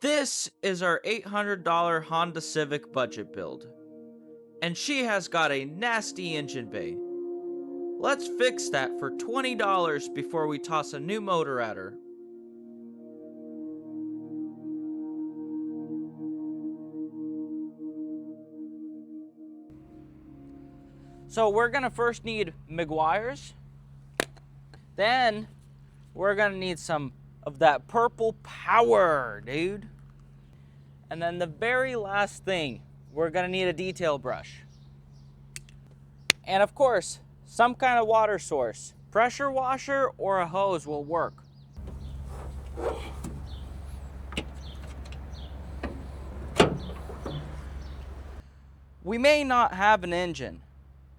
This is our $800 Honda Civic budget build, and she has got a nasty engine bay. Let's fix that for $20 before we toss a new motor at her. So we're gonna first need Meguiar's, then we're gonna need some of that purple power, dude. And then the very last thing, we're gonna need a detail brush. And of course, some kind of water source. Pressure washer or a hose will work. We may not have an engine,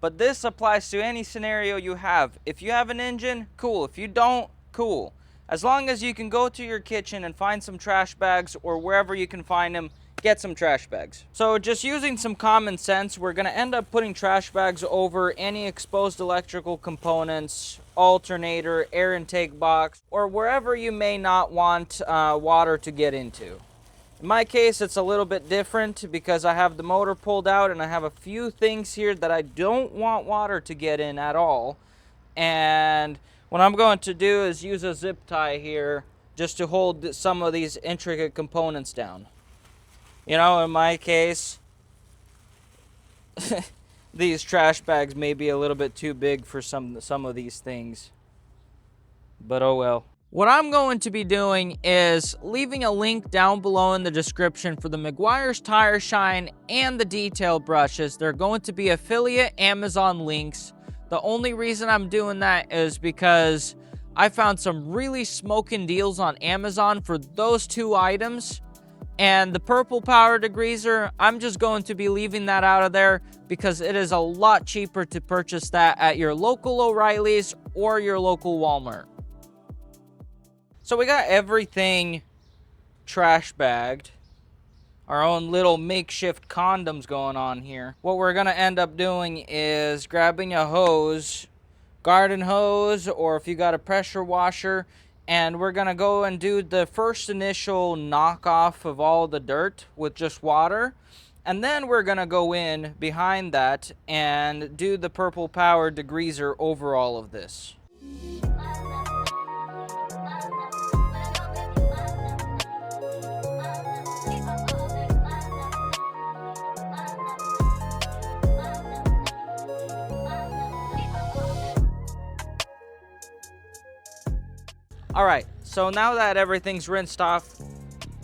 but this applies to any scenario you have. If you have an engine, cool. If you don't, cool. As long as you can go to your kitchen and find some trash bags, or wherever you can find them, get some trash bags. So just using some common sense, we're gonna end up putting trash bags over any exposed electrical components, alternator, air intake box, or wherever you may not want water to get into. In my case, it's a little bit different because I have the motor pulled out and I have a few things here that I don't want water to get in at all. And what I'm going to do is use a zip tie here just to hold some of these intricate components down. You know, in my case, these trash bags may be a little bit too big for some of these things. But oh well. What I'm going to be doing is leaving a link down below in the description for the Meguiar's Tire Shine and the detail brushes. They're going to be affiliate Amazon links. The only reason I'm doing that is because I found some really smoking deals on Amazon for those two items. And the purple power degreaser, I'm just going to be leaving that out of there because it is a lot cheaper to purchase that at your local O'Reilly's or your local Walmart. So we got everything trash bagged. Our own little makeshift condoms going on here. What we're gonna end up doing is grabbing a hose, garden hose, or if you got a pressure washer, and we're gonna go and do the first initial knockoff of all the dirt with just water. And then we're gonna go in behind that and do the purple power degreaser over all of this. All right, so now that everything's rinsed off,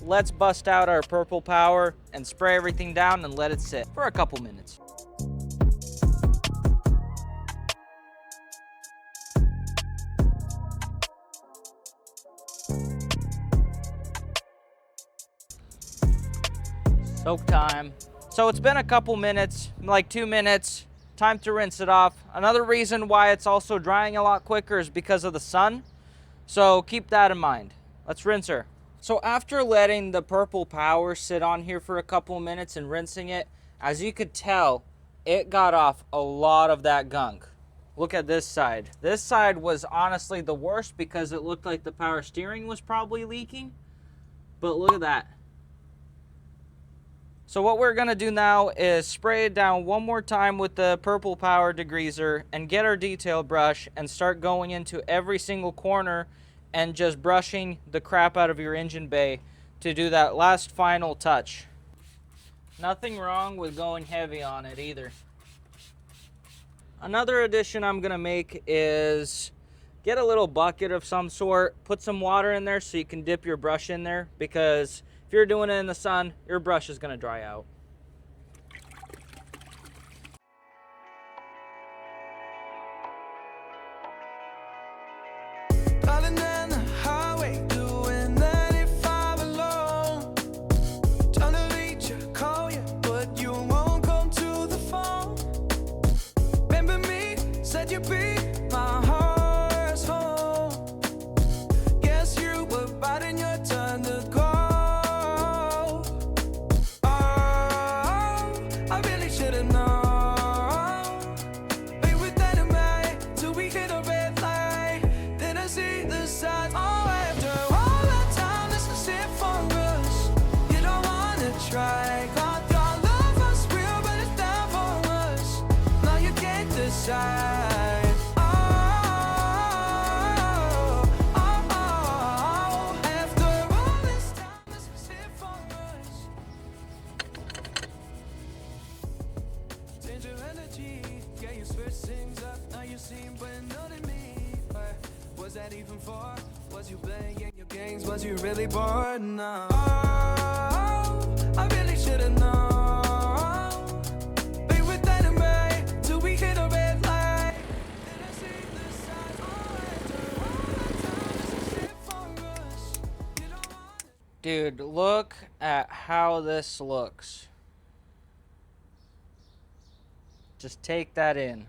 let's bust out our purple power and spray everything down and let it sit for a couple minutes. Soak time. So it's been a couple minutes, like 2 minutes. Time to rinse it off. Another reason why it's also drying a lot quicker is because of the sun. So keep that in mind. Let's rinse her. So after letting the purple power sit on here for a couple minutes and rinsing it, as you could tell, it got off a lot of that gunk. Look at this side. This side was honestly the worst because it looked like the power steering was probably leaking. But look at that. So what we're gonna do now is spray it down one more time with the purple power degreaser and get our detail brush and start going into every single corner and just brushing the crap out of your engine bay to do that last final touch. Nothing wrong with going heavy on it either. Another addition I'm gonna make is get a little bucket of some sort, put some water in there so you can dip your brush in there, because if you're doing it in the sun, your brush is gonna dry out. try. Thought our love was real, but it's not for us. Now you can't decide. After all this time, this was it for us. Change your energy, yeah, you switch things up. Now you seem brand new to me. Was that even for? Was you playing your games? Was you really bored? No. Oh, I really should've known. Be with dynamite till we hit a red light. Then I see the signs. After all the time, this is it for us. You don't want it. Dude, look at how this looks. Just take that in.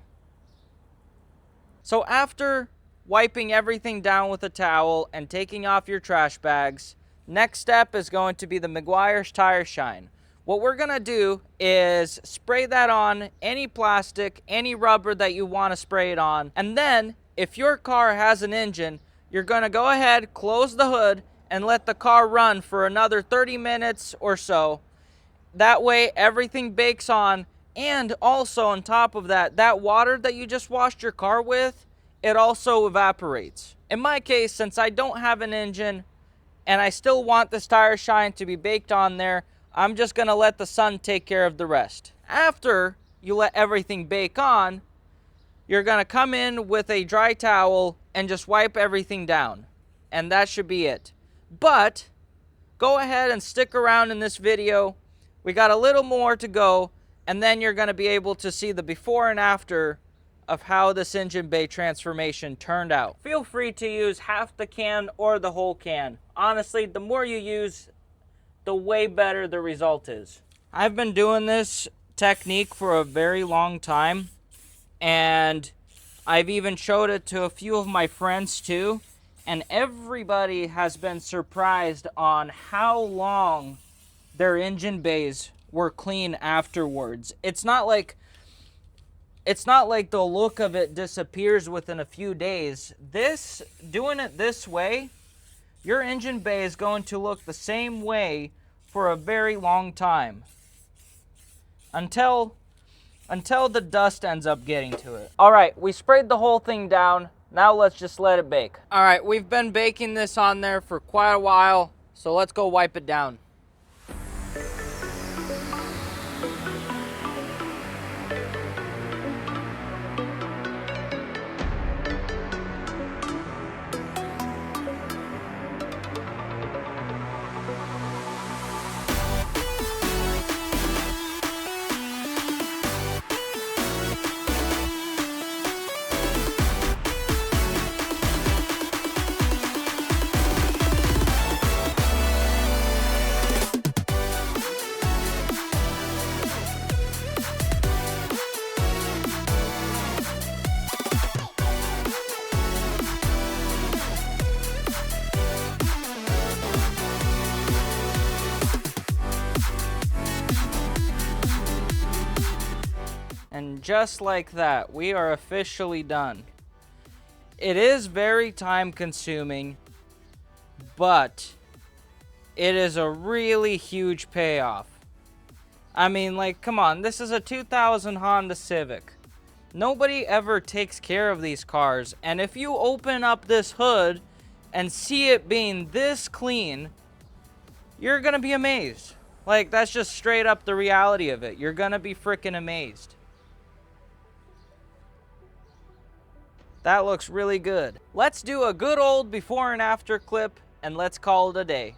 So after wiping everything down with a towel and taking off your trash bags, next step is going to be the Meguiar's Tire Shine. What we're gonna do is spray that on any plastic, any rubber that you want to spray it on, and then if your car has an engine, you're gonna go ahead, close the hood, and let the car run for another 30 minutes or so. That way everything bakes on, and also on top of that, that water that you just washed your car with, it also evaporates. In my case, since I don't have an engine and I still want this tire shine to be baked on there, I'm just gonna let the sun take care of the rest. After you let everything bake on, you're gonna come in with a dry towel and just wipe everything down. And that should be it. But go ahead and stick around in this video. We got a little more to go, and then you're gonna be able to see the before and after of how this engine bay transformation turned out. Feel free to use half the can or the whole can. Honestly, the more you use, the way better the result is. I've been doing this technique for a very long time, and I've even showed it to a few of my friends too, and everybody has been surprised on how long their engine bays were clean afterwards. It's not like the look of it disappears within a few days. Doing it this way, your engine bay is going to look the same way for a very long time. Until the dust ends up getting to it. All right, we sprayed the whole thing down. Now let's just let it bake. All right, we've been baking this on there for quite a while, so let's go wipe it down. And just like that, we are officially done. It is very time consuming, but it is a really huge payoff. I mean, like, come on, this is a 2000 Honda Civic. Nobody ever takes care of these cars, and if you open up this hood and see it being this clean, you're gonna be amazed. Like, that's just straight up the reality of it. You're gonna be freaking amazed. That looks really good. Let's do a good old before and after clip, and let's call it a day.